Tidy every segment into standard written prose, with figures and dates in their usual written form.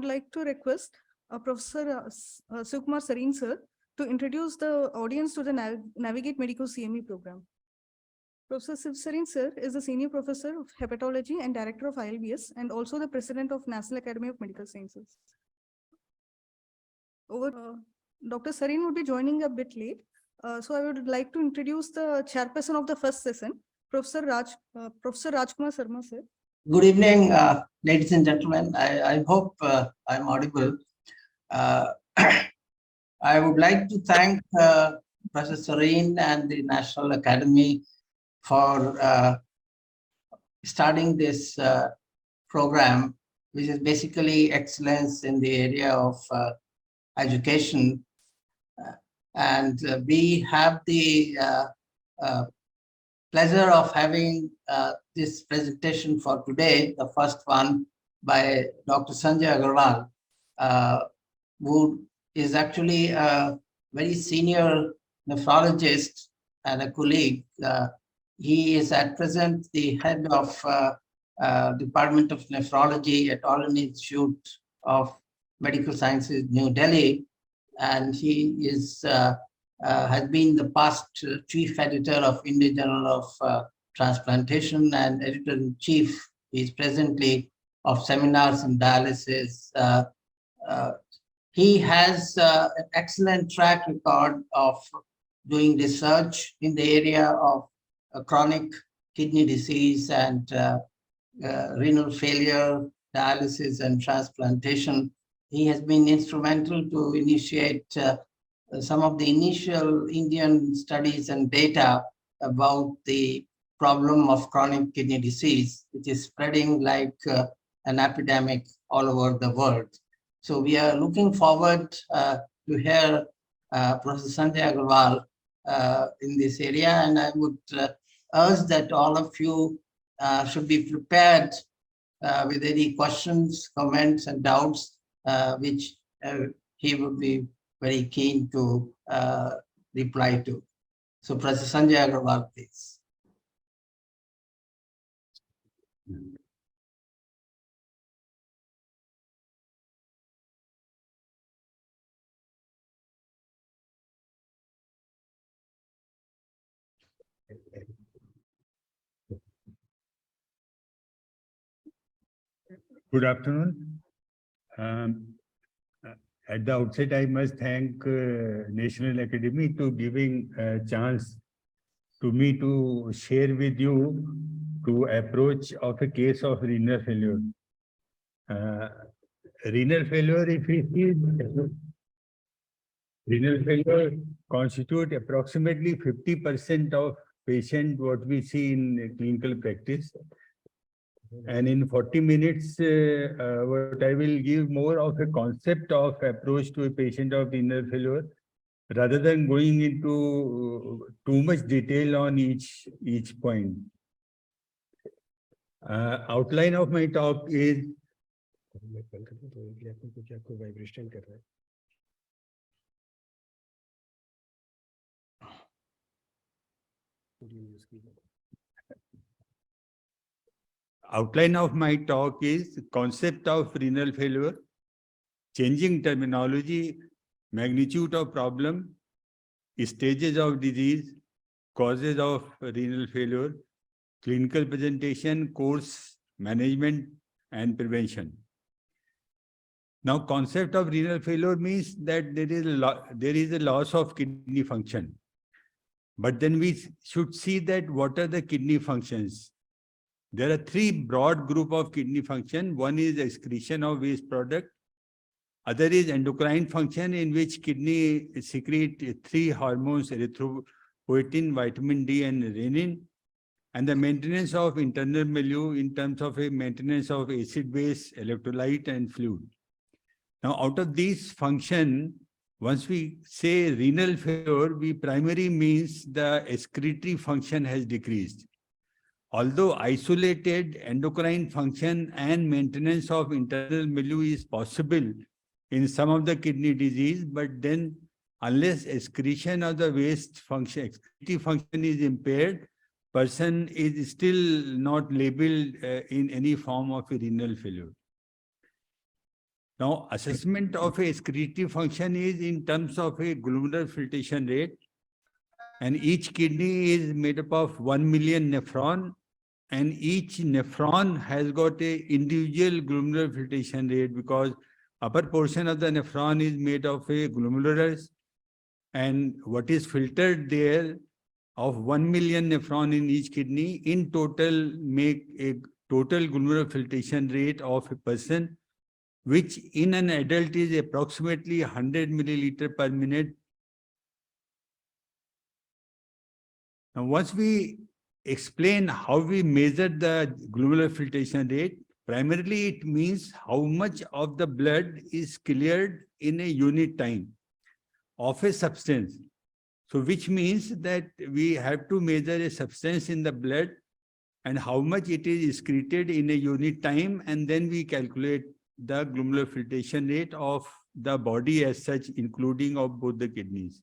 like to request Professor Sukumar Sareen sir to introduce the audience to the Navigate Medico CME program. Professor Siv Sareen sir is the Senior Professor of Hepatology and Director of ILBS and also the President of National Academy of Medical Sciences. Dr. Sareen would be joining a bit late, so I would like to introduce the chairperson of the first session, Professor Rajkumar Sharma sir. Good evening, ladies and gentlemen. I hope I'm audible. I would like to thank Professor Sareen and the National Academy for starting this program, which is basically excellence in the area of education. And we have the pleasure of having this presentation for today, the first one by Dr. Sanjay Agarwal, who is actually a very senior nephrologist and a colleague. He is at present the head of Department of Nephrology at All India Institute of Medical Sciences, New Delhi, and he is has been the past chief editor of Indian Journal of Transplantation and editor-in-chief. He is presently of seminars in dialysis. He has an excellent track record of doing research in the area of chronic kidney disease and renal failure, dialysis and transplantation. He has been instrumental to initiate some of the initial Indian studies and data about the problem of chronic kidney disease, which is spreading like an epidemic all over the world. So we are looking forward to hear Professor Sanjay Agarwal in this area, and I would urge that all of you should be prepared with any questions, comments, and doubts, which he would be very keen to reply to. So, Professor Sanjay Agarwal, please. Good afternoon. At the outset, I must thank National Academy to giving a chance to me to share with you to approach of a case of renal failure. Renal failure, if we see, renal failure constitute approximately 50% of patients what we see in clinical practice. And in 40 minutes, what I will give more of a concept of approach to a patient of renal failure, rather than going into too much detail on each point. Outline of my talk is outline of my talk is concept of renal failure, changing terminology, magnitude of problem, stages of disease, causes of renal failure, clinical presentation, course, management, and prevention. Now, concept of renal failure means that there is a loss of kidney function. But then we should see that what are the kidney functions. There are three broad group of kidney function. One is excretion of waste product. Other is endocrine function, in which kidney secrete three hormones: erythropoietin, vitamin D, and renin. And the maintenance of internal milieu in terms of a maintenance of acid, base, electrolyte, and fluid. Now, out of these function, once we say renal failure, we primarily means the excretory function has decreased. Although isolated endocrine function and maintenance of internal milieu is possible in some of the kidney disease, but then unless excretion of the waste function, excretory function is impaired, person is still not labeled in any form of a renal failure. Now, assessment of a excretory function is in terms of a glomerular filtration rate, and each kidney is made up of 1 million nephron, and each nephron has got a individual glomerular filtration rate because upper portion of the nephron is made of a glomerulus, and what is filtered there of 1 million nephron in each kidney in total make a total glomerular filtration rate of a person, which in an adult is approximately 100 milliliter per minute. Now, once we explain how we measure the glomerular filtration rate, primarily it means how much of the blood is cleared in a unit time of a substance. So which means that we have to measure a substance in the blood and how much it is excreted in a unit time, and then we calculate the glomerular filtration rate of the body as such, including of both the kidneys.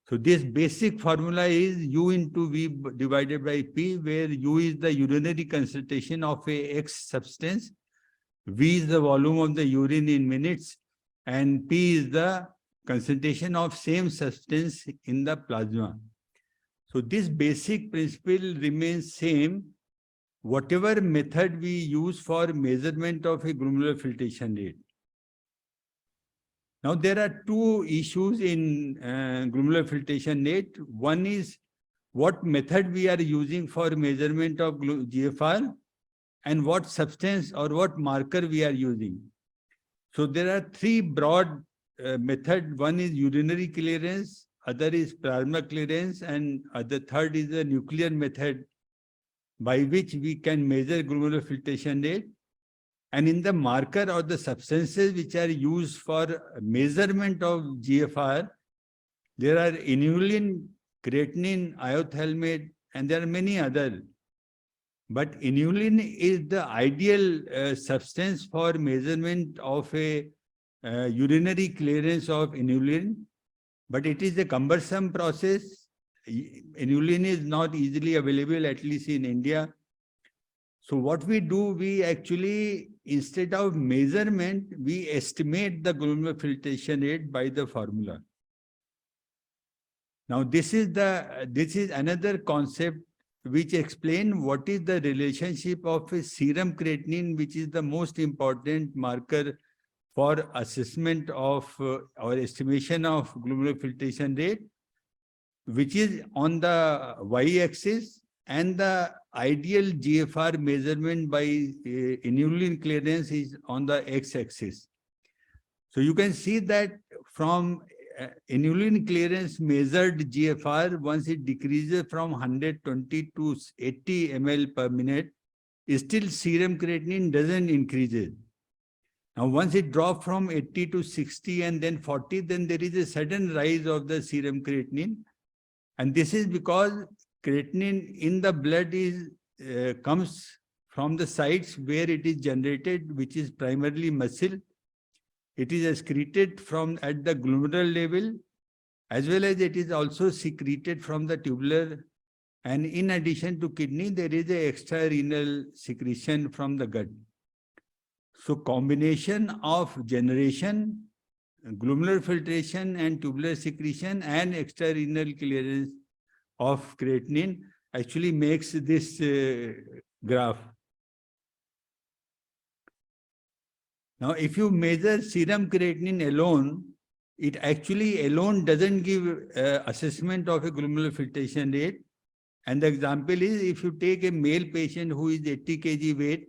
So this basic formula is U into V divided by P, where U is the urinary concentration of a X substance, V is the volume of the urine in minutes, and P is the concentration of same substance in the plasma. So this basic principle remains same, whatever method we use for measurement of a glomerular filtration rate. Now, there are two issues in glomerular filtration rate. One is what method we are using for measurement of GFR and what substance or what marker we are using. So there are three broad methods. One is urinary clearance, other is plasma clearance, and the third is the nuclear method by which we can measure glomerular filtration rate. And in the marker or the substances which are used for measurement of GFR, there are inulin, creatinine, iothalmate, and there are many others. But inulin is the ideal substance for measurement of a urinary clearance of inulin, but it is a cumbersome process. Inulin is not easily available, at least in India. So what we do, we actually, instead of measurement, we estimate the glomerular filtration rate by the formula. Now, this is another concept which explain what is the relationship of a serum creatinine, which is the most important marker for assessment of or estimation of glomerular filtration rate, which is on the y-axis, and the ideal GFR measurement by inulin clearance is on the x-axis. So you can see that from inulin clearance measured GFR, once it decreases from 120 to 80 ml per minute, still serum creatinine doesn't increase. Now, once it drops from 80 to 60 and then 40, then there is a sudden rise of the serum creatinine. And this is because creatinine in the blood is comes from the sites where it is generated, which is primarily muscle. It is excreted from at the glomerular level, as well as it is also secreted from the tubular. And in addition to kidney, there is a extrarenal secretion from the gut. So combination of generation, glomerular filtration and tubular secretion and extrarenal clearance of creatinine actually makes this graph. Now, if you measure serum creatinine alone, it actually alone doesn't give assessment of a glomerular filtration rate. And the example is, if you take a male patient who is 80 kg weight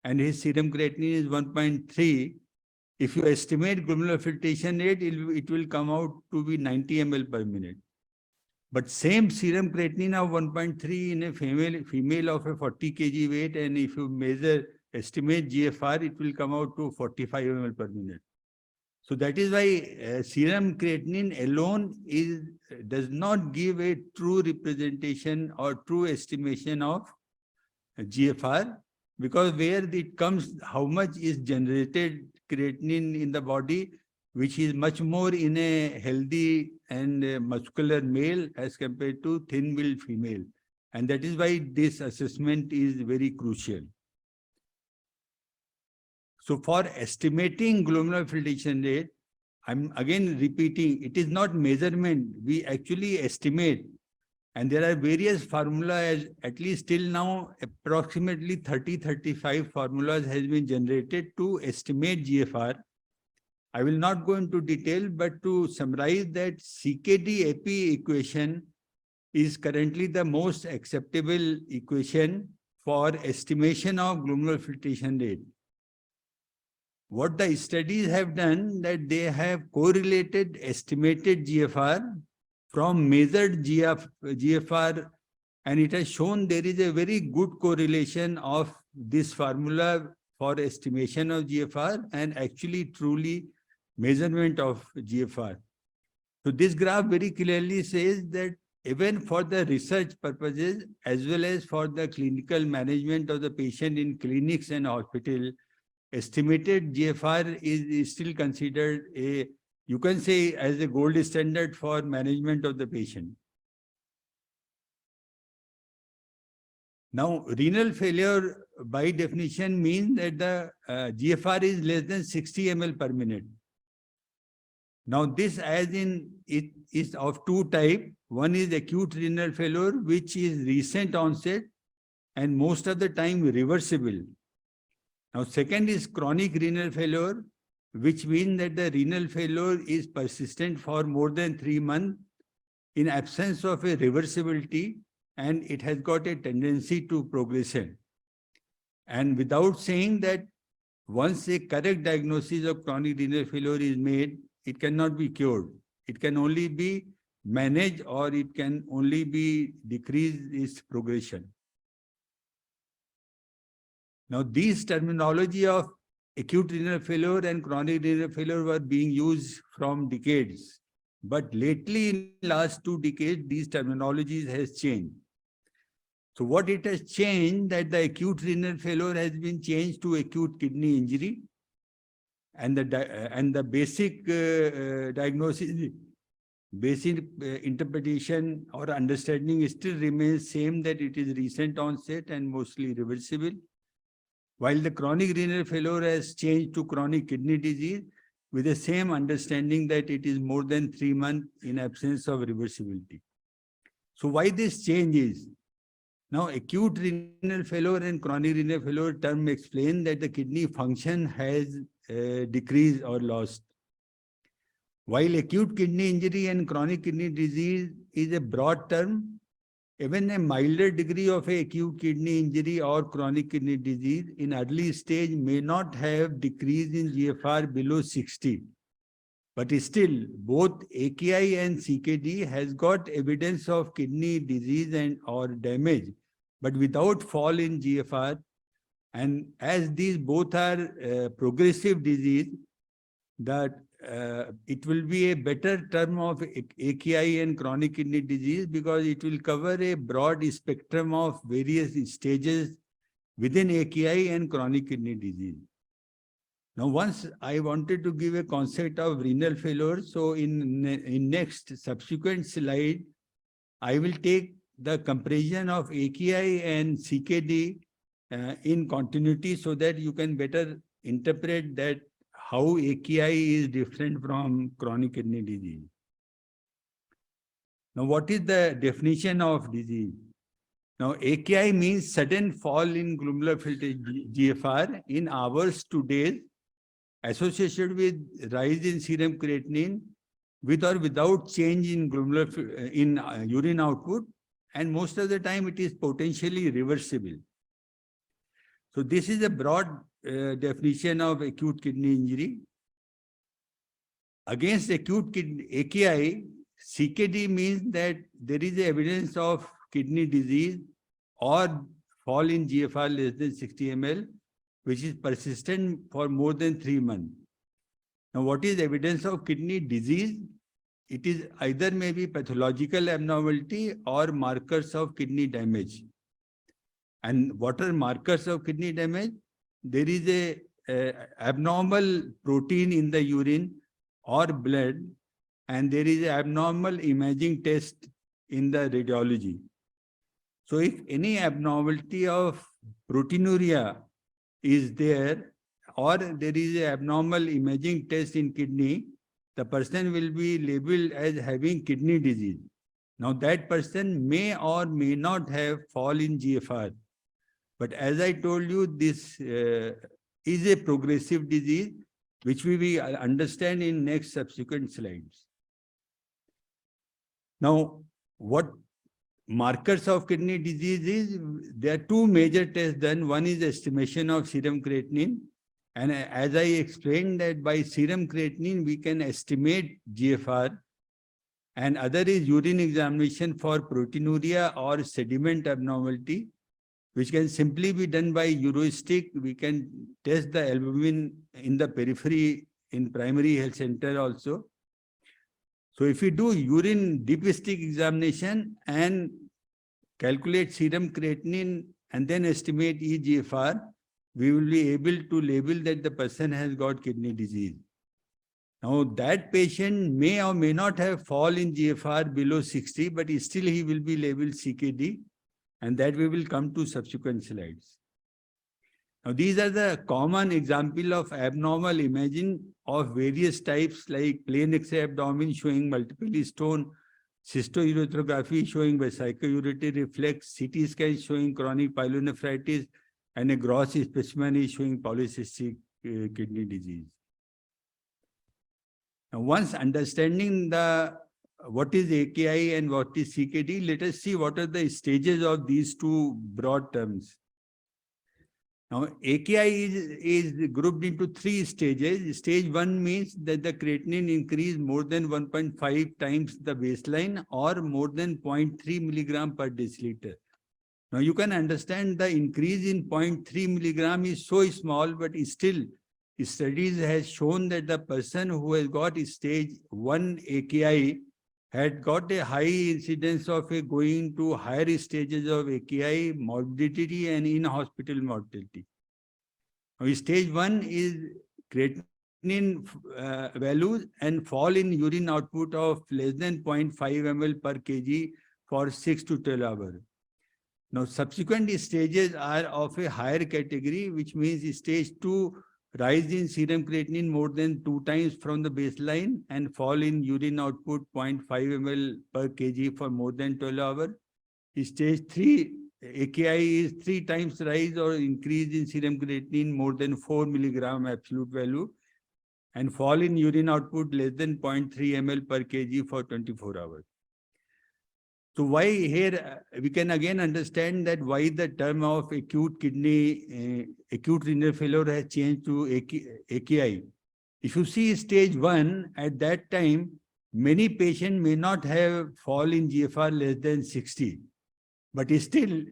and his serum creatinine is 1.3, if you estimate glomerular filtration rate, it will come out to be 90 ml per minute. But same serum creatinine of 1.3 in a female of a 40 kg weight, and if you estimate GFR, it will come out to 45 ml per minute. So that is why serum creatinine alone does not give a true representation or true estimation of GFR, because where it comes, how much is generated creatinine in the body, which is much more in a healthy and muscular male as compared to thin-willed female. And that is why this assessment is very crucial. So for estimating glomerular filtration rate, I'm again repeating, it is not measurement. We actually estimate. And there are various formulas, at least till now, approximately 30-35 formulas has been generated to estimate GFR. I will not go into detail, but to summarize that CKD-AP equation is currently the most acceptable equation for estimation of glomerular filtration rate. What the studies have done, that they have correlated estimated GFR from measured GFR, and it has shown there is a very good correlation of this formula for estimation of GFR and actually truly measurement of GFR. So this graph very clearly says that even for the research purposes, as well as for the clinical management of the patient in clinics and hospital, estimated GFR is still considered a, you can say, as a gold standard for management of the patient. Now, renal failure by definition means that the GFR is less than 60 ml per minute. Now, this as in, it is of two types. One is acute renal failure, which is recent onset and most of the time reversible. Now, second is chronic renal failure, which means that the renal failure is persistent for more than 3 months in absence of a reversibility, and it has got a tendency to progression. And without saying that once a correct diagnosis of chronic renal failure is made, it cannot be cured. It can only be managed, or it can only be decreased its progression. Now, these terminology of acute renal failure and chronic renal failure were being used from decades. But lately, in last 2 decades, these terminologies has changed. So what it has changed, that the acute renal failure has been changed to acute kidney injury. And the basic diagnosis, basic interpretation or understanding still remains same, that it is recent onset and mostly reversible. While the chronic renal failure has changed to chronic kidney disease with the same understanding that it is more than 3 months in absence of reversibility. So why this change is? Now, acute renal failure and chronic renal failure term explain that the kidney function has decreased or lost. While acute kidney injury and chronic kidney disease is a broad term, even a milder degree of acute kidney injury or chronic kidney disease in early stage may not have decrease in GFR below 60. But still, both AKI and CKD has got evidence of kidney disease and or damage, but without fall in GFR. And as these both are progressive disease, that it will be a better term of AKI and chronic kidney disease, because it will cover a broad spectrum of various stages within AKI and chronic kidney disease. Now, once I wanted to give a concept of renal failure, so in next subsequent slide, I will take the comparison of AKI and CKD in continuity, so that you can better interpret that how AKI is different from chronic kidney disease. Now, what is the definition of disease? Now, AKI means sudden fall in glomerular filtration GFR in hours to days, associated with rise in serum creatinine, with or without change in glomerular urine output, and most of the time it is potentially reversible. So this is a broad definition of acute kidney injury. Against acute AKI, CKD means that there is evidence of kidney disease or fall in GFR less than 60 ml, which is persistent for more than 3 months. Now, what is evidence of kidney disease? It is either maybe pathological abnormality or markers of kidney damage. And what are markers of kidney damage? There is a abnormal protein in the urine or blood, and there is an abnormal imaging test in the radiology. So if any abnormality of proteinuria is there, or there is an abnormal imaging test in kidney, the person will be labeled as having kidney disease. Now that person may or may not have fall in GFR. But as I told you, this is a progressive disease, which we will understand in next subsequent slides. Now, what markers of kidney disease is, there are two major tests done. One is estimation of serum creatinine. And as I explained that by serum creatinine, we can estimate GFR. And other is urine examination for proteinuria or sediment abnormality, which can simply be done by Eurostick. We can test the albumin in the periphery in primary health center also. So if we do urine deep stick examination and calculate serum creatinine and then estimate eGFR, we will be able to label that the person has got kidney disease. Now that patient may or may not have fall in GFR below 60, but still he will be labeled CKD, and that we will come to subsequent slides. Now these are the common example of abnormal imaging of various types, like plain X-ray abdomen showing multiple stone, cystourethropy showing vesicoureteral reflex, CT scan showing chronic pyelonephritis, and a gross specimen is showing polycystic kidney disease. Now, once understanding what is AKI and what is CKD, let us see what are the stages of these two broad terms. Now, AKI is grouped into three stages. Stage 1 means that the creatinine increase more than 1.5 times the baseline or more than 0.3 milligram per deciliter. Now, you can understand the increase in 0.3 milligram is so small, but still, studies has shown that the person who has got stage 1 AKI had got a high incidence of going to higher stages of AKI, morbidity, and in-hospital mortality. Now, stage 1 is creatinine values and fall in urine output of less than 0.5 ml per kg for 6 to 12 hours. Now, subsequent stages are of a higher category, which means stage 2, rise in serum creatinine more than 2 times from the baseline and fall in urine output 0.5 ml per kg for more than 12 hours. Stage 3, AKI is 3 times rise or increase in serum creatinine more than 4 milligram absolute value and fall in urine output less than 0.3 ml per kg for 24 hours. So why here we can again understand that why the term of acute renal failure has changed to AKI. If you see stage 1, at that time, many patients may not have fall in GFR less than 60. But still,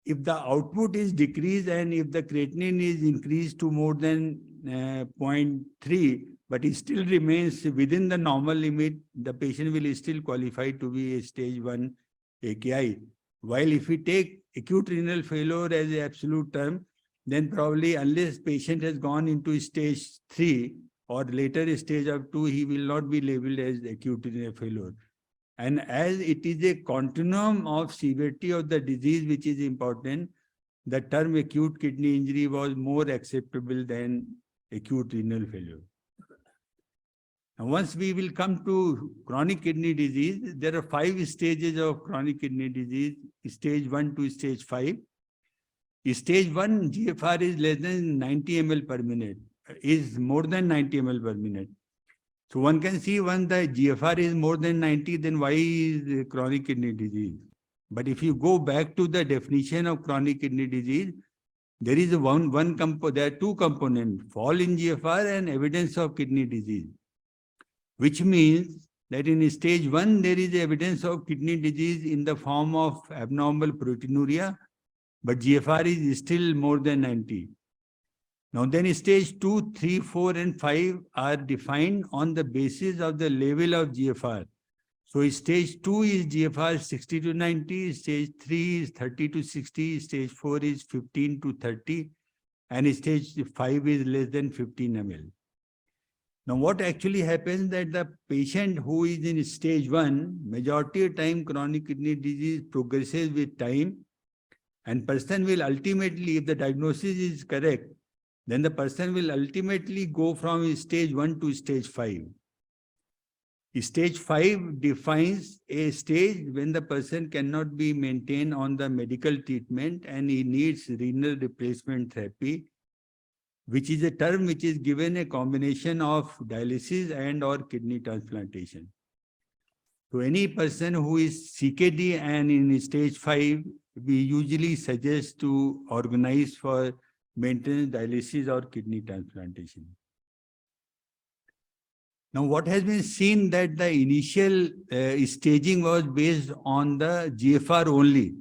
if the output is decreased and if the creatinine is increased to more than 0.3, but it still remains within the normal limit, the patient will still qualify to be a stage 1 AKI. While if we take acute renal failure as an absolute term, then probably unless patient has gone into stage 3 or later stage of 2, he will not be labeled as acute renal failure. And as it is a continuum of severity of the disease which is important, the term acute kidney injury was more acceptable than acute renal failure. Now, once we will come to chronic kidney disease, there are 5 stages of chronic kidney disease, stage 1 to stage 5. Stage 1 GFR is less than 90 ml per minute, is more than 90 ml per minute. So one can see when the GFR is more than 90, then why is chronic kidney disease? But if you go back to the definition of chronic kidney disease, there is there are 2 components, fall in GFR and evidence of kidney disease. Which means that in stage 1, there is evidence of kidney disease in the form of abnormal proteinuria, but GFR is still more than 90. Now then stage 2, 3, 4, and 5 are defined on the basis of the level of GFR. So stage 2 is GFR 60 to 90, stage 3 is 30 to 60, stage 4 is 15 to 30, and stage 5 is less than 15 ml. Now, what actually happens that the patient who is in stage 1, majority of time chronic kidney disease progresses with time, and person will ultimately, if the diagnosis is correct, then the person will ultimately go from stage 1 to stage 5. Stage 5 defines a stage when the person cannot be maintained on the medical treatment and he needs renal replacement therapy, which is a term which is given a combination of dialysis and or kidney transplantation. To any person who is CKD and in stage 5, we usually suggest to organize for maintenance dialysis or kidney transplantation. Now, what has been seen that the initial staging was based on the GFR only.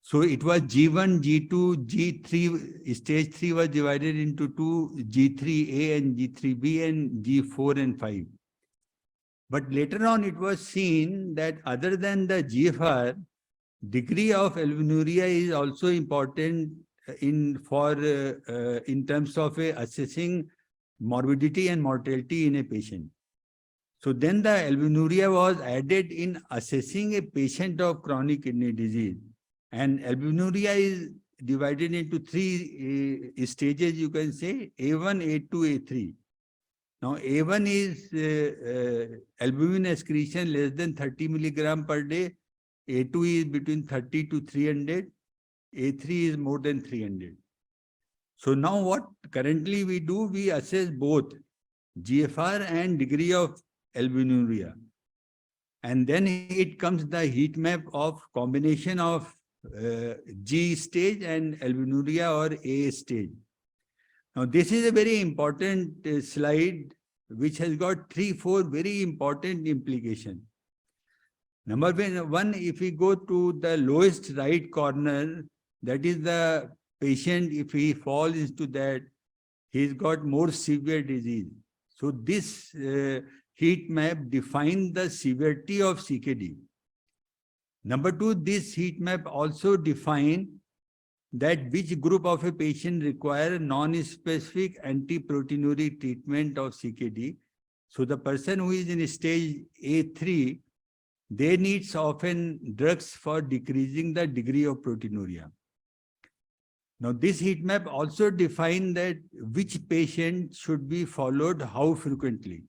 So it was G1, G2, G3, stage 3 was divided into two, G3A and G3B and G4 and 5. But later on it was seen that other than the GFR, degree of albuminuria is also important in terms of assessing morbidity and mortality in a patient. So then the albuminuria was added in assessing a patient of chronic kidney disease. And albuminuria is divided into three stages, you can say, A1, A2, A3. Now, A1 is albumin excretion less than 30 milligram per day. A2 is between 30 to 300. A3 is more than 300. So now what currently we do, we assess both GFR and degree of albuminuria. And then it comes the heat map of combination of G stage and albuminuria or A stage. Now, this is a very important slide which has got 3-4 very important implications. Number one, if we go to the lowest right corner, that is the patient, if he falls into that, he's got more severe disease. So this heat map defines the severity of CKD. Number two, this heat map also defines that which group of a patient require non-specific anti-proteinuria treatment of CKD. So the person who is in stage A3, they needs often drugs for decreasing the degree of proteinuria. Now this heat map also defines that which patient should be followed how frequently.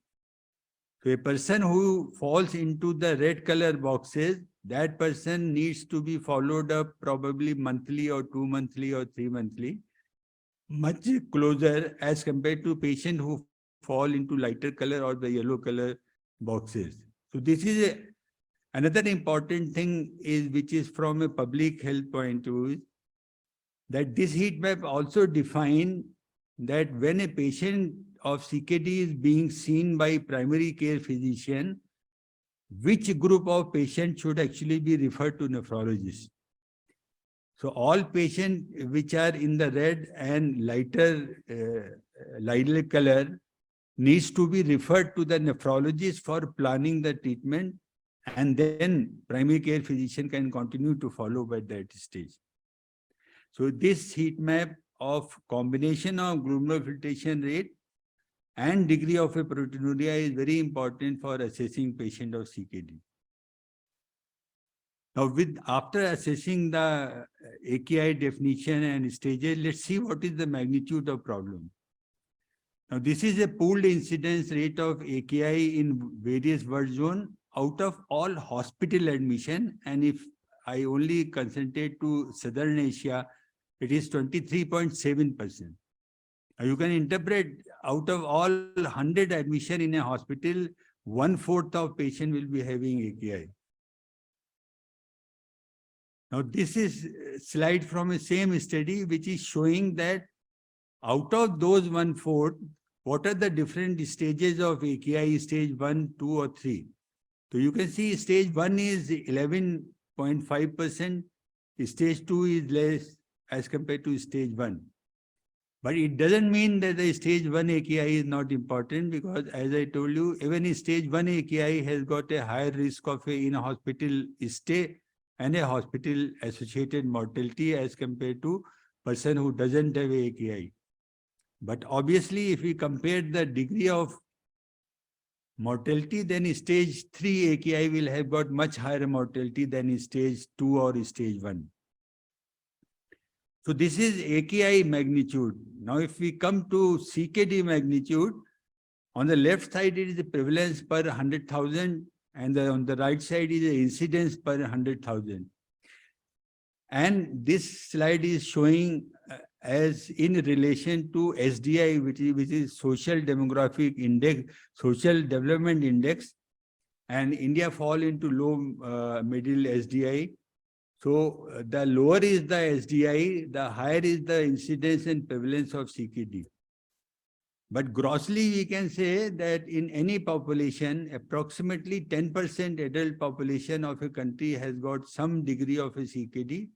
So a person who falls into the red color boxes, that person needs to be followed up probably monthly or 2 monthly or 3 monthly, much closer as compared to patient who fall into lighter color or the yellow color boxes. So this is another important thing is which is from a public health point of view, that this heat map also define that when a patient of CKD is being seen by primary care physician, which group of patients should actually be referred to nephrologist. So all patients which are in the red and lighter lilac color needs to be referred to the nephrologist for planning the treatment, and then primary care physician can continue to follow by that stage. So this heat map of combination of glomerular filtration rate and degree of a proteinuria is very important for assessing patient of CKD. Now, after assessing the AKI definition and stages, let's see what is the magnitude of problem. Now, this is a pooled incidence rate of AKI in various world zones out of all hospital admission, and if I only concentrate to Southern Asia, it is 23.7%. You can interpret out of all 100 admission in a hospital, 1/4 of patient will be having AKI. Now this is a slide from a same study which is showing that out of those 1/4, what are the different stages of AKI, stage 1, 2 or 3. So you can see stage 1 is 11.5%, stage 2 is less as compared to stage 1. But it doesn't mean that the stage 1 AKI is not important, because as I told you, even stage 1 AKI has got a higher risk of a in-hospital stay and a hospital-associated mortality as compared to person who doesn't have AKI. But obviously, if we compare the degree of mortality, then stage 3 AKI will have got much higher mortality than stage 2 or stage 1. So this is AKI magnitude. Now, if we come to CKD magnitude, on the left side it is the prevalence per 100,000, and on the right side is the incidence per 100,000. And this slide is showing as in relation to SDI, which is Social Demographic Index, Social Development Index, and India fall into low middle SDI. So the lower is the SDI, the higher is the incidence and prevalence of CKD. But grossly, we can say that in any population, approximately 10% adult population of a country has got some degree of a CKD,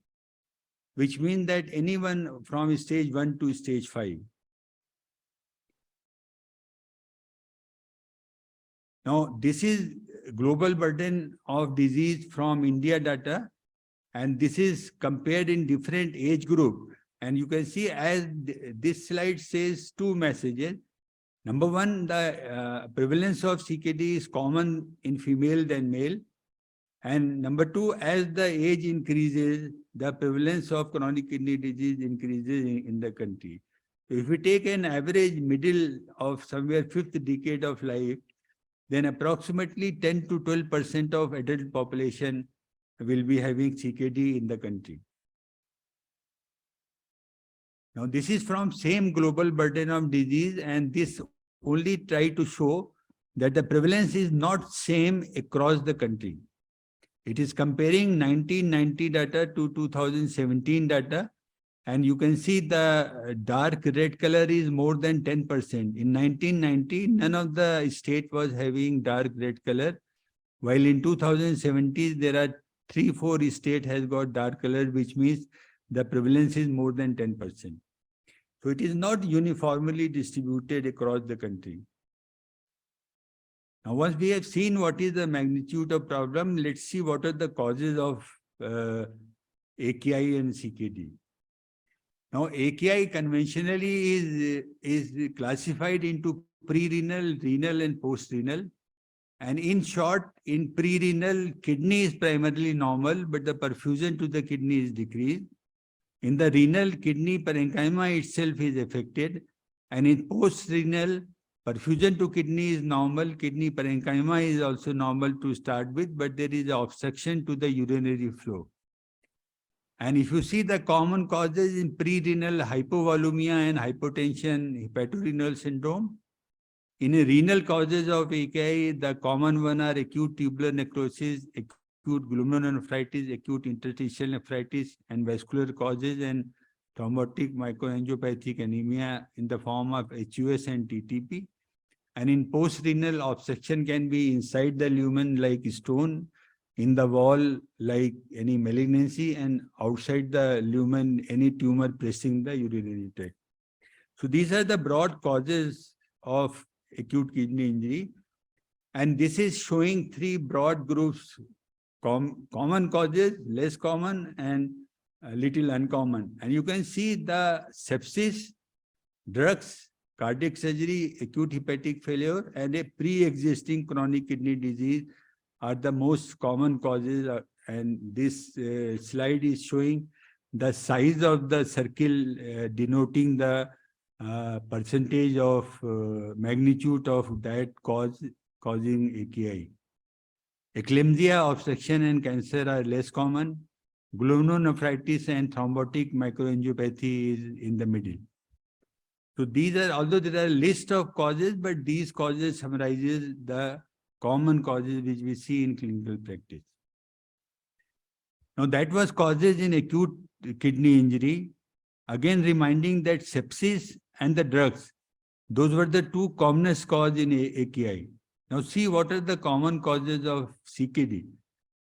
which means that anyone from stage 1 to stage 5. Now, this is global burden of disease from India data, and this is compared in different age group. And you can see as this slide says two messages. Number one, the prevalence of CKD is common in female than male. And number two, as the age increases, the prevalence of chronic kidney disease increases in the country. So if we take an average middle of somewhere 5th decade of life, then approximately 10 to 12% of adult population will be having CKD in the country. Now, this is from same global burden of disease, and this only try to show that the prevalence is not same across the country. It is comparing 1990 data to 2017 data, and you can see the dark red color is more than 10%. In 1990, none of the state was having dark red color, while in 2017, there are 3-4 states has got dark color, which means the prevalence is more than 10%. So it is not uniformly distributed across the country. Now, once we have seen what is the magnitude of problem, let's see what are the causes of AKI and CKD. Now, AKI conventionally is classified into pre-renal, renal, and post-renal. And in short, in pre-renal, kidney is primarily normal, but the perfusion to the kidney is decreased. In the renal, kidney parenchyma itself is affected. And in post-renal, perfusion to kidney is normal, kidney parenchyma is also normal to start with, but there is an obstruction to the urinary flow. And if you see the common causes in pre-renal, hypovolemia and hypotension, hepatorenal syndrome. In renal causes of AKI, the common one are acute tubular necrosis, acute glomerulonephritis, acute interstitial nephritis, and vascular causes, and thrombotic microangiopathic anemia in the form of HUS and TTP. And in post-renal, obstruction can be inside the lumen like stone, in the wall like any malignancy, and outside the lumen, any tumor pressing the urinary tract. So these are the broad causes of acute kidney injury. And this is showing 3 broad groups: common causes, less common, and little uncommon. And you can see the sepsis, drugs, cardiac surgery, acute hepatic failure, and a pre-existing chronic kidney disease are the most common causes. And this slide is showing the size of the circle denoting the percentage of magnitude of that causing AKI. Eclampsia, obstruction, and cancer are less common. Glomerulonephritis and thrombotic microangiopathy is in the middle. So these are, although there are a list of causes, but these causes summarizes the common causes which we see in clinical practice. Now that was causes in acute kidney injury. Again, reminding that sepsis and the drugs, those were the 2 commonest causes in AKI. Now see what are the common causes of CKD.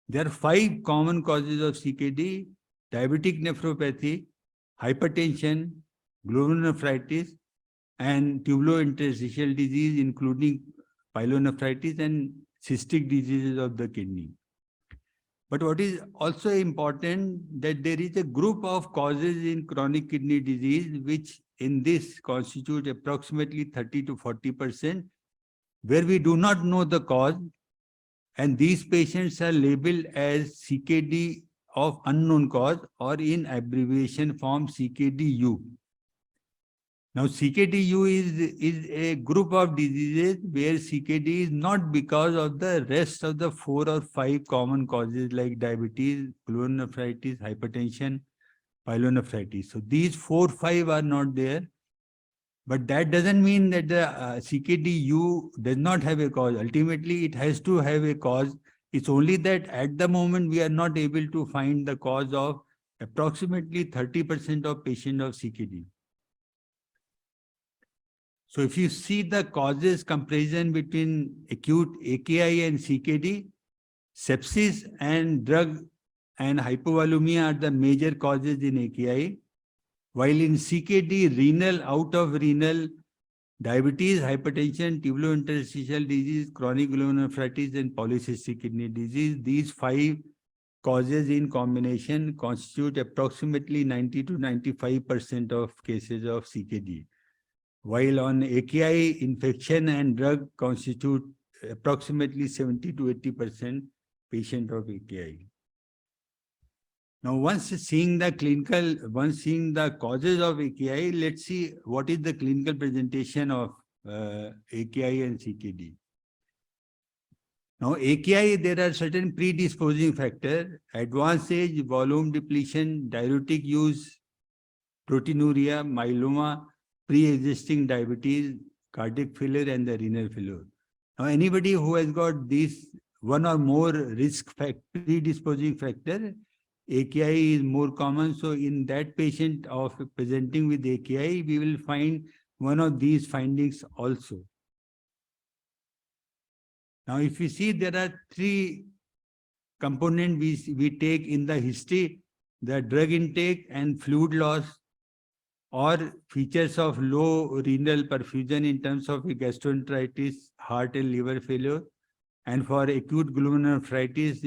There are 5 common causes of CKD: diabetic nephropathy, hypertension, glomerulonephritis, and tubulointerstitial disease, including pyelonephritis and cystic diseases of the kidney. But what is also important that there is a group of causes in chronic kidney disease, which in this constitute approximately 30 to 40%, where we do not know the cause. And these patients are labeled as CKD of unknown cause, or in abbreviation form CKD-U. Now, CKD-U is a group of diseases where CKD is not because of the rest of the 4 or 5 common causes like diabetes, glomerulonephritis, hypertension, pyelonephritis. So these 4, 5 are not there. But that doesn't mean that the CKD-U does not have a cause. Ultimately, it has to have a cause. It's only that at the moment, we are not able to find the cause of approximately 30% of patients of CKD. So if you see the causes comparison between acute AKI and CKD, sepsis and drug and hypovolemia are the major causes in AKI, while in CKD, renal, out of renal, diabetes, hypertension, tubulointerstitial disease, chronic glomerulonephritis, and polycystic kidney disease, these 5 causes in combination constitute approximately 90 to 95% of cases of CKD. While on AKI, infection and drug constitute approximately 70 to 80% patient of AKI. Now, once seeing the causes of AKI, let's see what is the clinical presentation of AKI and CKD. Now, AKI, there are certain predisposing factors: advanced age, volume depletion, diuretic use, proteinuria, myeloma, pre-existing diabetes, cardiac failure, and the renal failure. Now, anybody who has got these one or more predisposing factor, AKI is more common. So in that patient of presenting with AKI, we will find one of these findings also. Now, if you see, there are 3 components we take in the history: the drug intake and fluid loss, or features of low renal perfusion in terms of gastroenteritis, heart and liver failure. And for acute glomerulonephritis,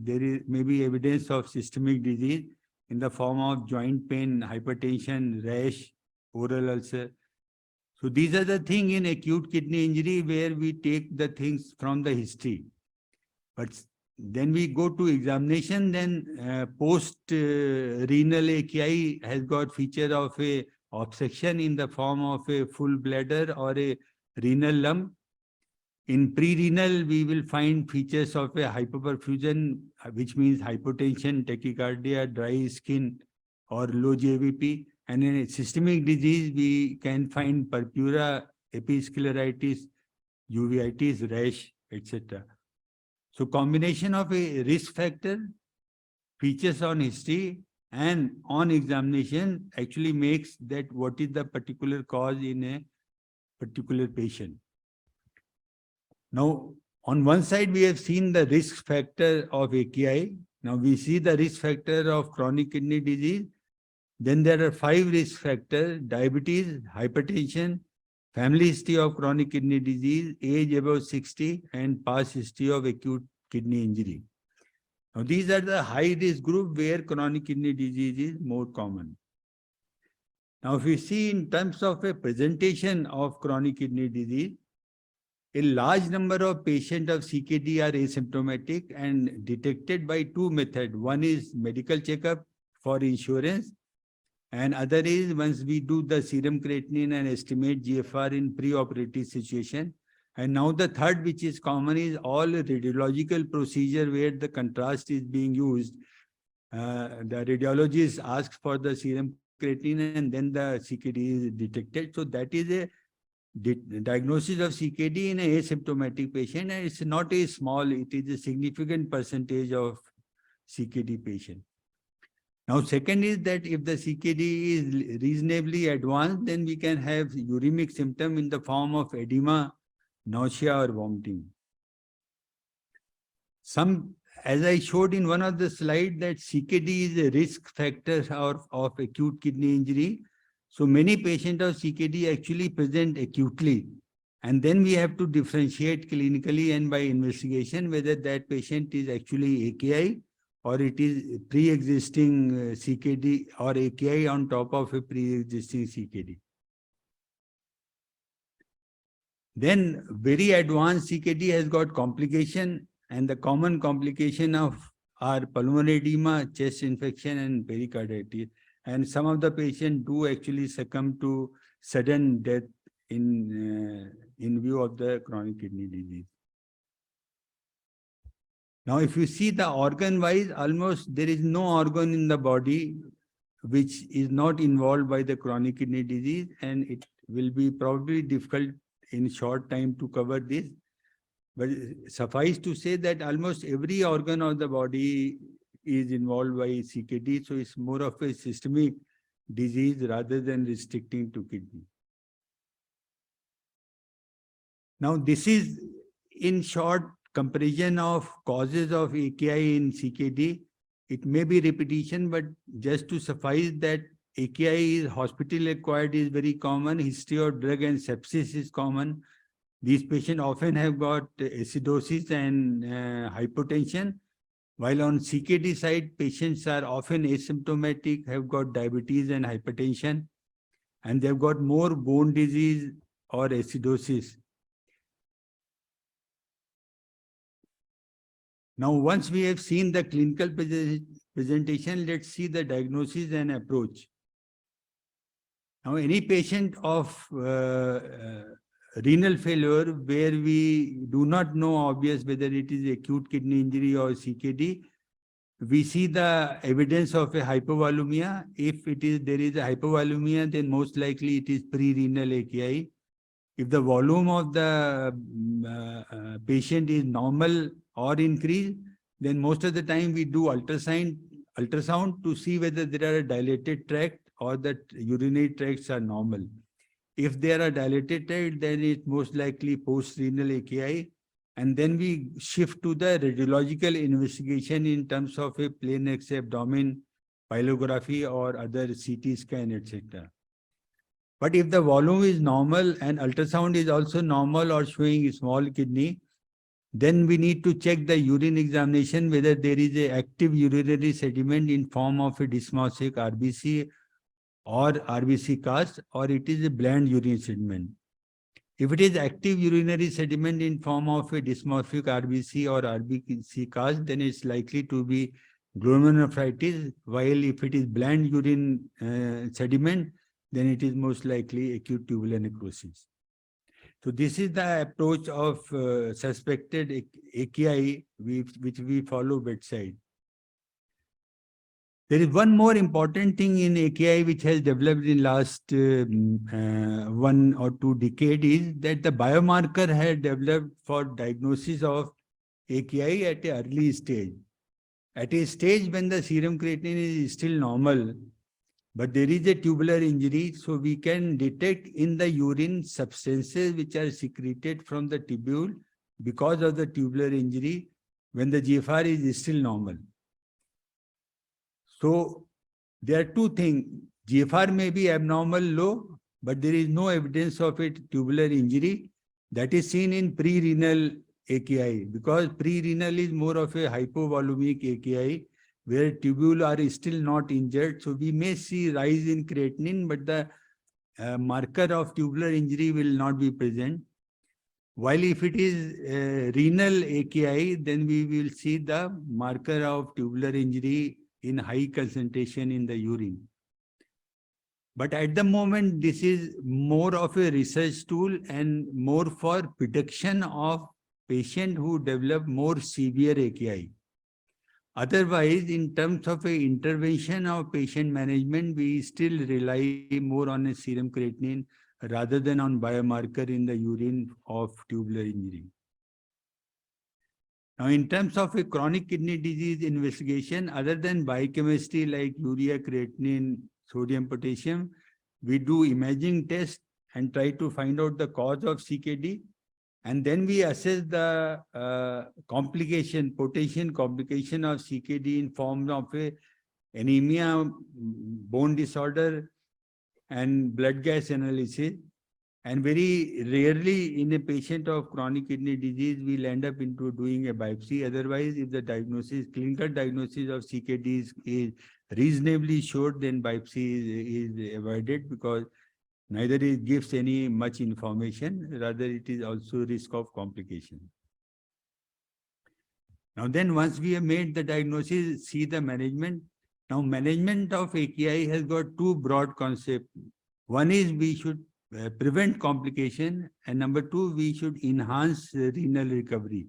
there is maybe evidence of systemic disease in the form of joint pain, hypertension, rash, oral ulcer. So these are the things in acute kidney injury where we take the things from the history. But then we go to examination, then post-renal AKI has got feature of a obstruction in the form of a full bladder or a renal lump. In pre-renal, we will find features of a hypoperfusion, which means hypotension, tachycardia, dry skin, or low GVP. And in a systemic disease, we can find purpura, episcleritis, uveitis, rash, etc. So combination of a risk factor, features on history, and on examination actually makes that what is the particular cause in a particular patient. Now, on one side, we have seen the risk factor of AKI. Now we see the risk factor of chronic kidney disease. Then there are 5 risk factors: diabetes, hypertension, family history of chronic kidney disease, age above 60, and past history of acute kidney injury. Now, these are the high-risk group where chronic kidney disease is more common. Now, if we see in terms of a presentation of chronic kidney disease, a large number of patients of CKD are asymptomatic and detected by 2 methods. One is medical checkup for insurance, and other is once we do the serum creatinine and estimate GFR in pre-operative situation. And now the third, which is common, is all radiological procedure where the contrast is being used. The radiologist asks for the serum creatinine and then the CKD is detected. So that is a diagnosis of CKD in an asymptomatic patient, and it's not a small, it is a significant percentage of CKD patient. Now, second is that if the CKD is reasonably advanced, then we can have uremic symptom in the form of edema, nausea, or vomiting. As I showed in one of the slides, that CKD is a risk factor of acute kidney injury. So many patients of CKD actually present acutely. And then we have to differentiate clinically and by investigation whether that patient is actually AKI or it is pre-existing CKD or AKI on top of a pre-existing CKD. Then very advanced CKD has got complication, and the common complication of are pulmonary edema, chest infection, and pericarditis. And some of the patients do actually succumb to sudden death in view of the chronic kidney disease. Now, if you see the organ-wise, almost there is no organ in the body which is not involved by the chronic kidney disease, and it will be probably difficult in short time to cover this. But suffice to say that almost every organ of the body is involved by CKD, so it's more of a systemic disease rather than restricting to kidney. Now, this is in short comparison of causes of AKI in CKD. It may be repetition, but just to suffice that AKI is hospital acquired is very common. History of drug and sepsis is common. These patients often have got acidosis and hypotension, while on CKD side, patients are often asymptomatic, have got diabetes and hypertension, and they've got more bone disease or acidosis. Now, once we have seen the clinical presentation, let's see the diagnosis and approach. Now, any patient of renal failure where we do not know obvious whether it is acute kidney injury or CKD, we see the evidence of a hypovolemia. If there is a hypovolemia, then most likely it is pre-renal AKI. If the volume of the patient is normal or increased, then most of the time we do ultrasound to see whether there are a dilated tract or that urinary tracts are normal. If there are dilated tract, then it's most likely post-renal AKI. And then we shift to the radiological investigation in terms of a plain X abdomen, pyelography, or other CT scan, etc. But if the volume is normal and ultrasound is also normal or showing a small kidney, then we need to check the urine examination whether there is an active urinary sediment in form of a dysmorphic RBC or RBC cast, or it is a bland urine sediment. If it is active urinary sediment in form of a dysmorphic RBC or RBC cast, then it's likely to be glomerulonephritis, while if it is bland urine sediment, then it is most likely acute tubular necrosis. So this is the approach of suspected AKI which we follow bedside. There is one more important thing in AKI which has developed in last 1 or 2 decades is that the biomarker had developed for diagnosis of AKI at an early stage. At a stage when the serum creatinine is still normal, but there is a tubular injury, so we can detect in the urine substances which are secreted from the tubule because of the tubular injury when the GFR is still normal. So there are 2 things. GFR may be abnormal low, but there is no evidence of a tubular injury. That is seen in pre-renal AKI, because pre-renal is more of a hypovolemic AKI where tubule are still not injured. So we may see rise in creatinine, but the marker of tubular injury will not be present. While if it is renal AKI, then we will see the marker of tubular injury in high concentration in the urine. But at the moment, this is more of a research tool and more for prediction of patients who develop more severe AKI. Otherwise, in terms of a intervention of patient management, we still rely more on a serum creatinine rather than on biomarker in the urine of tubular injury. Now, in terms of a chronic kidney disease investigation, other than biochemistry like urea, creatinine, sodium, potassium, we do imaging tests and try to find out the cause of CKD. And then we assess the potential complication of CKD in form of a anemia, bone disorder, and blood gas analysis. And very rarely in a patient of chronic kidney disease, we'll end up into doing a biopsy. Otherwise, if the clinical diagnosis of CKD is reasonably short, then biopsy is avoided because neither it gives any much information, rather it is also risk of complication. Now then, once we have made the diagnosis, see the management. Now management of AKI has got two broad concepts. One is we should prevent complication, and number two, we should enhance renal recovery.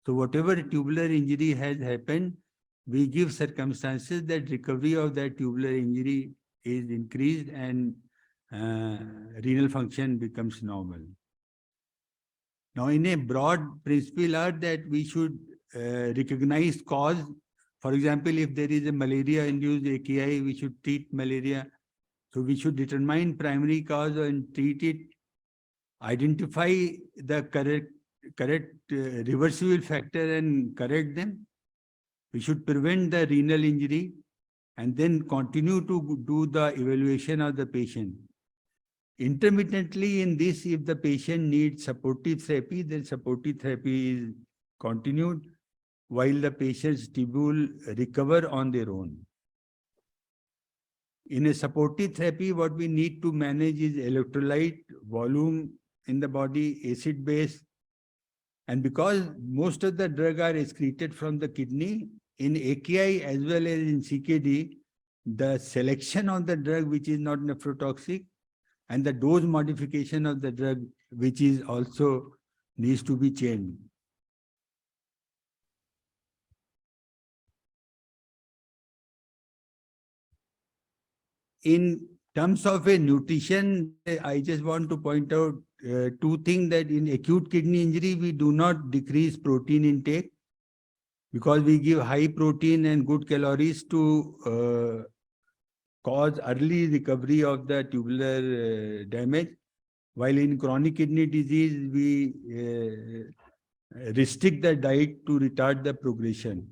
So whatever tubular injury has happened, we give circumstances that recovery of that tubular injury is increased and renal function becomes normal. Now, in a broad principle are that we should recognize cause. For example, if there is a malaria-induced AKI, we should treat malaria. So we should determine primary cause and treat it, identify the correct reversible factor and correct them. We should prevent the renal injury and then continue to do the evaluation of the patient. Intermittently in this, if the patient needs supportive therapy, then supportive therapy is continued while the patient's tubule recover on their own. In a supportive therapy, what we need to manage is electrolyte, volume in the body, acid base. And because most of the drug are excreted from the kidney, in AKI as well as in CKD, the selection of the drug which is not nephrotoxic and the dose modification of the drug which is also needs to be changed. In terms of a nutrition, I just want to point out two things, that in acute kidney injury, we do not decrease protein intake because we give high protein and good calories to cause early recovery of the tubular damage. While in chronic kidney disease, we restrict the diet to retard the progression.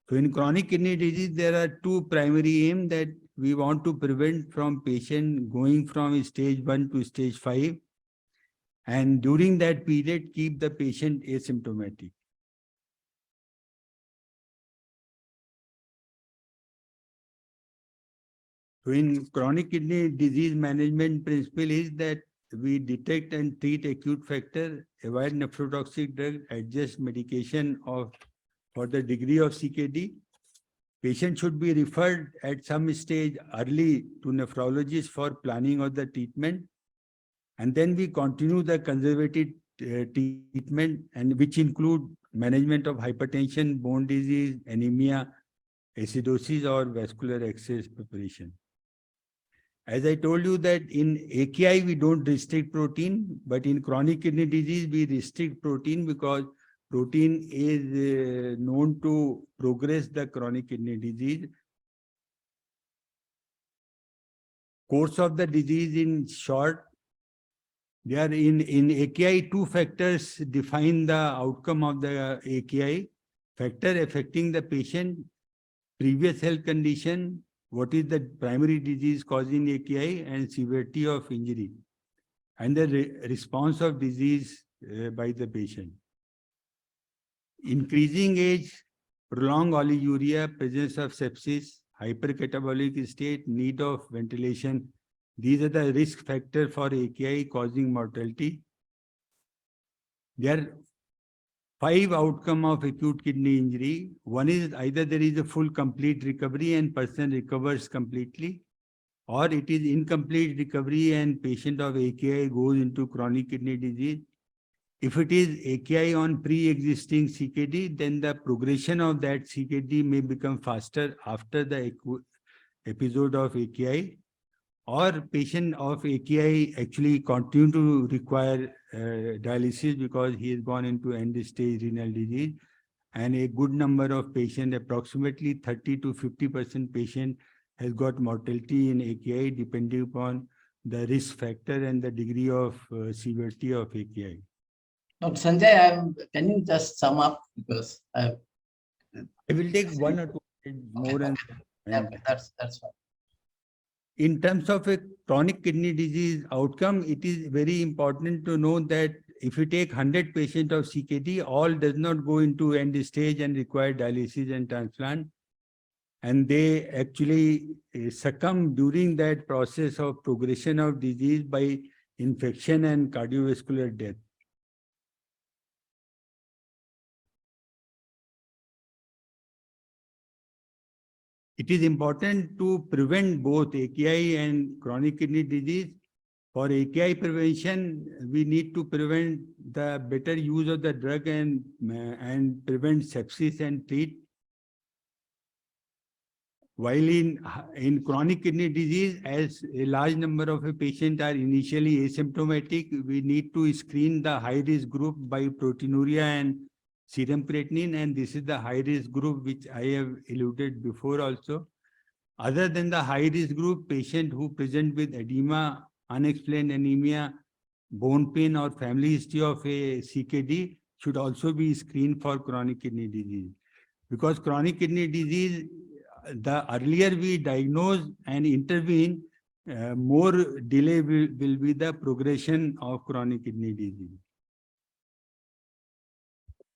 So in chronic kidney disease, there are two primary aims that we want to prevent from patient going from stage 1 to stage 5. And during that period, keep the patient asymptomatic. So in chronic kidney disease management principle is that we detect and treat acute factor, avoid nephrotoxic drug, adjust medication for the degree of CKD. Patient should be referred at some stage early to nephrologist for planning of the treatment. And then we continue the conservative treatment, and which include management of hypertension, bone disease, anemia, acidosis, or vascular access preparation. As I told you that in AKI, we don't restrict protein, but in chronic kidney disease, we restrict protein because protein is known to progress the chronic kidney disease. Course of the disease in short, there are in AKI, two factors define the outcome of the AKI. Factor affecting the patient, previous health condition, what is the primary disease causing AKI, and severity of injury, and the response of disease by the patient. Increasing age, prolonged oliguria, presence of sepsis, hypercatabolic state, need of ventilation. These are the risk factors for AKI causing mortality. There are 5 outcomes of acute kidney injury. One is either there is a full complete recovery and person recovers completely, or it is incomplete recovery and patient of AKI goes into chronic kidney disease. If it is AKI on pre-existing CKD, then the progression of that CKD may become faster after the episode of AKI, or patient of AKI actually continue to require dialysis because he has gone into end-stage renal disease, and a good number of patients, approximately 30 to 50% patient, has got mortality in AKI depending upon the risk factor and the degree of severity of AKI. Dr. Sanjay, can you just sum up, because I will take 1 or 2 more. Okay. That's fine. In terms of a chronic kidney disease outcome, it is very important to know that if you take 100 patients of CKD, all does not go into end stage and require dialysis and transplant. And they actually succumb during that process of progression of disease by infection and cardiovascular death. it is important to prevent both AKI and chronic kidney disease. For AKI prevention, we need to prevent the better use of the drug and prevent sepsis and treat. While in chronic kidney disease, as a large number of patients are initially asymptomatic, we need to screen the high-risk group by proteinuria and serum creatinine, and this is the high-risk group which I have alluded before also. Other than the high-risk group, patients who present with edema, unexplained anemia, bone pain, or family history of a CKD should also be screened for chronic kidney disease. Because chronic kidney disease, the earlier we diagnose and intervene, more delay will be the progression of chronic kidney disease.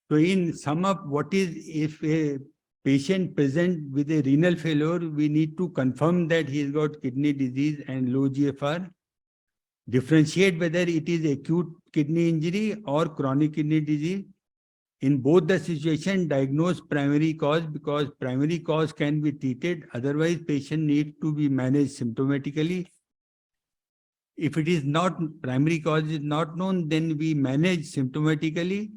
So in sum up, what is if a patient present with a renal failure, we need to confirm that he has got kidney disease and low GFR, differentiate whether it is acute kidney injury or chronic kidney disease. In both the situation, diagnose primary cause, because primary cause can be treated. Otherwise, patient needs to be managed symptomatically. If it is not, primary cause is not known, then we manage symptomatically.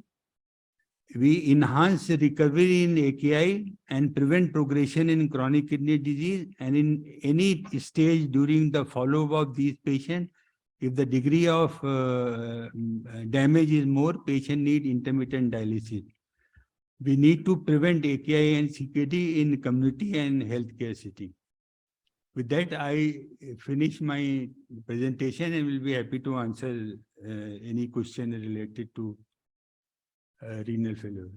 We enhance recovery in AKI and prevent progression in chronic kidney disease. And in any stage during the follow-up of these patients, if the degree of damage is more, patient need intermittent dialysis. We need to prevent AKI and CKD in community and healthcare setting. With that, I finish my presentation and will be happy to answer any question related to renal failure.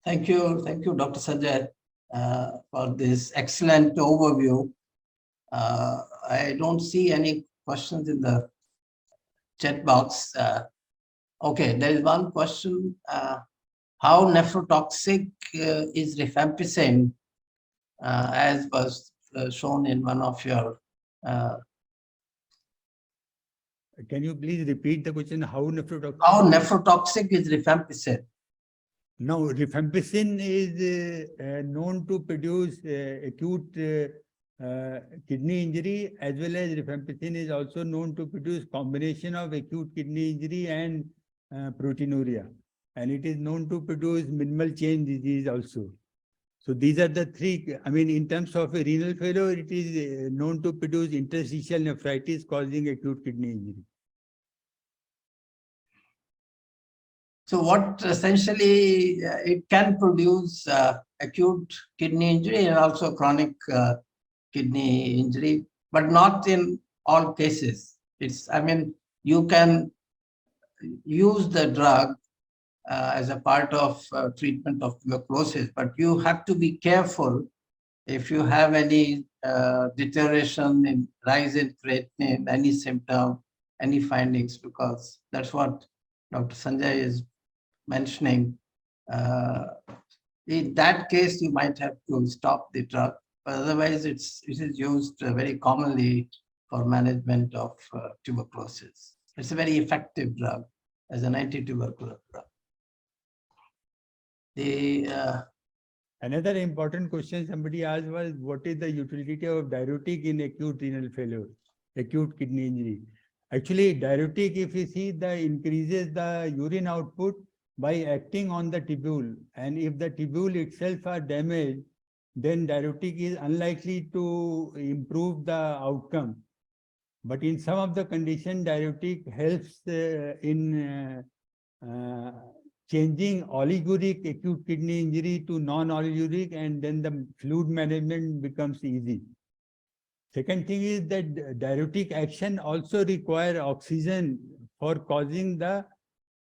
Thank you, Dr. Sanjay, for this excellent overview. I don't see any questions in the chat box. Okay, there is one question. How nephrotoxic is rifampicin, as was shown in one of your... Can you please repeat the question? How nephrotoxic? How nephrotoxic is rifampicin? Now, rifampicin is known to produce acute kidney injury, as well as rifampicin is also known to produce combination of acute kidney injury and proteinuria. And it is known to produce minimal change disease also. So these are the three. I mean, in terms of a renal failure, it is known to produce interstitial nephritis causing acute kidney injury. So what essentially it can produce acute kidney injury and also chronic kidney injury, but not in all cases. It's, I mean, you can use the drug as a part of treatment of tuberculosis, but you have to be careful if you have any deterioration in rise in creatinine, any symptom, any findings, because that's what Dr. Sanjay is mentioning. In that case, you might have to stop the drug, but otherwise it is used very commonly for management of tuberculosis. It's a very effective drug as an anti-tubercular drug. Another important question somebody asked was, what is the utility of diuretic in acute renal failure, acute kidney injury? Actually, diuretic, if you see, increases the urine output by acting on the tubule. And if the tubule itself are damaged, then diuretic is unlikely to improve the outcome. But in some of the conditions, diuretic helps in changing oliguric acute kidney injury to non-oliguric, and then the fluid management becomes easy. Second thing is that diuretic action also require oxygen for causing the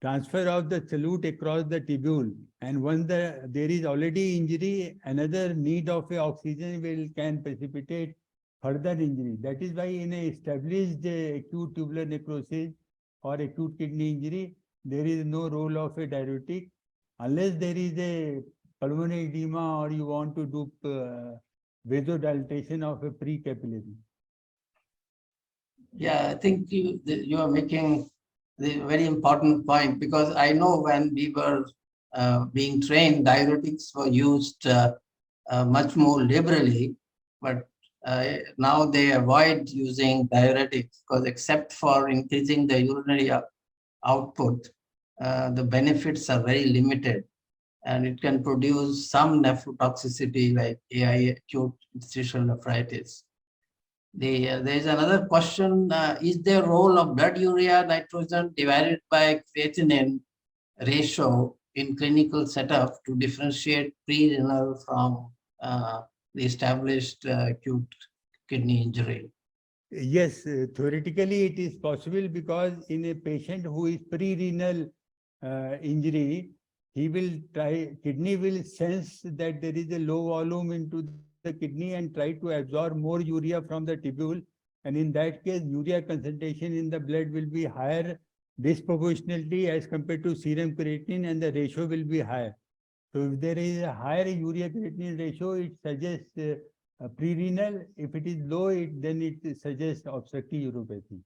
transfer of the solute across the tubule. And once there is already injury, another need of oxygen can precipitate further injury. That is why in a established acute tubular necrosis or acute kidney injury, there is no role of a diuretic unless there is a pulmonary edema or you want to do vasodilatation of a pre-capillary. Yeah, I think you are making the very important point, because I know when we were being trained, diuretics were used much more liberally. but now they avoid using diuretics because except for increasing the urinary output, the benefits are very limited, and it can produce some nephrotoxicity like AI, acute interstitial nephritis. There is another question, is there role of blood urea nitrogen divided by creatinine ratio in clinical setup to differentiate pre-renal from the established acute kidney injury? Yes, theoretically it is possible because in a patient who is pre-renal injury, kidney will sense that there is a low volume into the kidney and try to absorb more urea from the tubule. And in that case, urea concentration in the blood will be higher disproportionately as compared to serum creatinine, and the ratio will be higher. So if there is a higher urea creatinine ratio, it suggests pre-renal. If it is low, then it suggests obstructive uropathy.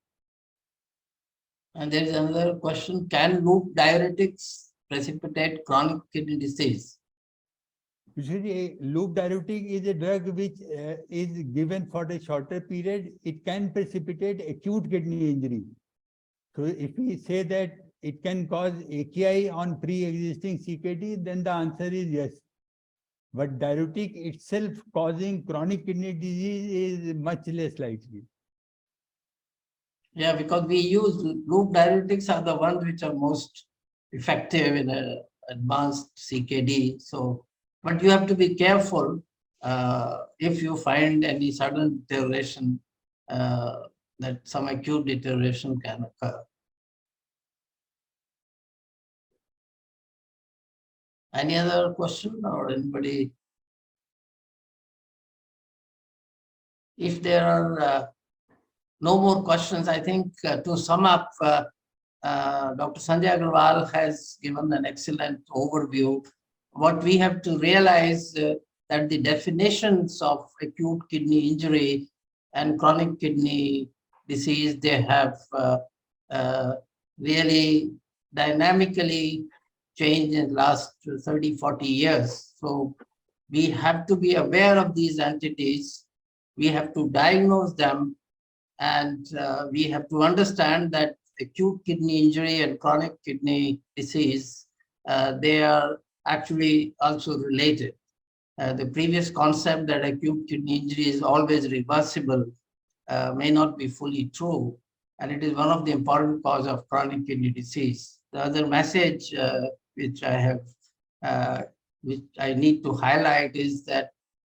And there is another question, can loop diuretics precipitate chronic kidney disease? Usually, loop diuretic is a drug which is given for a shorter period. It can precipitate acute kidney injury. So if we say that it can cause AKI on pre-existing CKD, then the answer is yes. But diuretic itself causing chronic kidney disease is much less likely. Yeah, because we use loop diuretics are the ones which are most effective in advanced CKD. So, but you have to be careful if you find any sudden deterioration, that some acute deterioration can occur. Any other question or anybody? If there are no more questions, I think to sum up, Dr. Sanjay Agarwal has given an excellent overview. What we have to realize that the definitions of acute kidney injury and chronic kidney disease, they have really dynamically changed in the last 30, 40 years. So we have to be aware of these entities. We have to diagnose them, and we have to understand that acute kidney injury and chronic kidney disease, they are actually also related. The previous concept that acute kidney injury is always reversible may not be fully true, and it is one of the important causes of chronic kidney disease. The other message which I need to highlight is that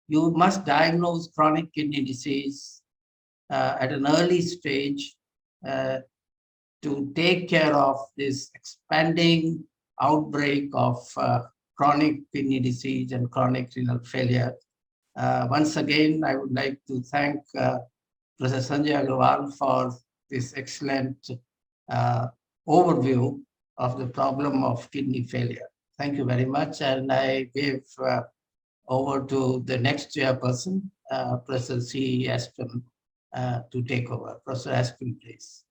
you must diagnose chronic kidney disease at an early stage to take care of this expanding outbreak of chronic kidney disease and chronic renal failure. Once again, I would like to thank Professor Sanjay Agarwal for this excellent overview of the problem of kidney failure. Thank you very much, and I give over to the next chairperson, Professor C. Aspen, to take over. Professor Aspen, please.